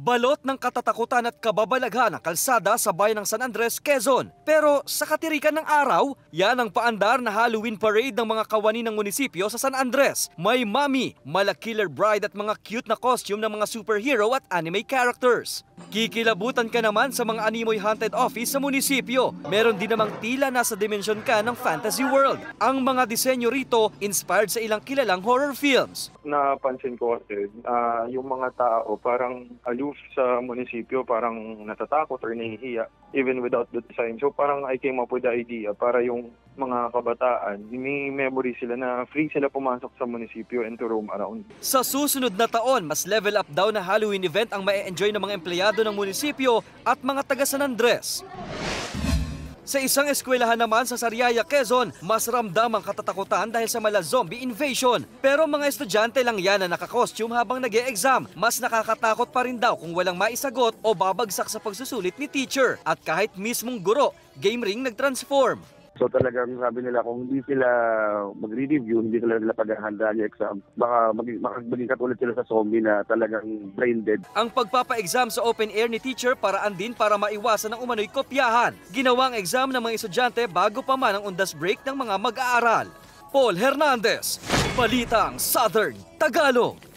Balot ng katatakutan at kababalaghan ang kalsada sa bayan ng San Andres, Quezon. Pero sa katirikan ng araw, yan ang paandar na Halloween parade ng mga kawani ng munisipyo sa San Andres. May mami, mala killer bride at mga cute na costume ng mga superhero at anime characters. Kikilabutan ka naman sa mga animoy haunted office sa munisipyo. Meron din namang tila nasa dimensyon ka ng fantasy world. Ang mga disenyo rito inspired sa ilang kilalang horror films. Napansin ko kasi yung mga tao parang aloof sa munisipyo, parang natatakot or nahihiya even without the design. So parang I came up with the idea para yung mga kabataan, may memory sila na free sila pumasok sa munisipyo and to roam around. Sa susunod na taon, mas level up daw na Halloween event ang ma-enjoy ng mga empleyado ng munisipyo at mga taga San Andres. Sa isang eskwelahan naman sa Sariaya, Quezon, mas ramdam ang katatakutan dahil sa mala zombie invasion. Pero mga estudyante lang yan na naka-costume habang nag-e-exam. Mas nakakatakot pa rin daw kung walang maisagot o babagsak sa pagsusulit ni teacher. At kahit mismong guro, game ring nag-transform. So talagang sabi nila kung hindi sila magre-review, hindi sila paghahanda yung exam, baka maging katulad sila sa zombie na talagang brain dead. Ang pagpapa-exam sa open air ni teacher paraan din para maiwasan ang umano'y kopyahan. Ginawang exam ng mga estudyante bago pa man ang undas break ng mga mag-aaral. Paul Hernandez, Balitang Southern Tagalog.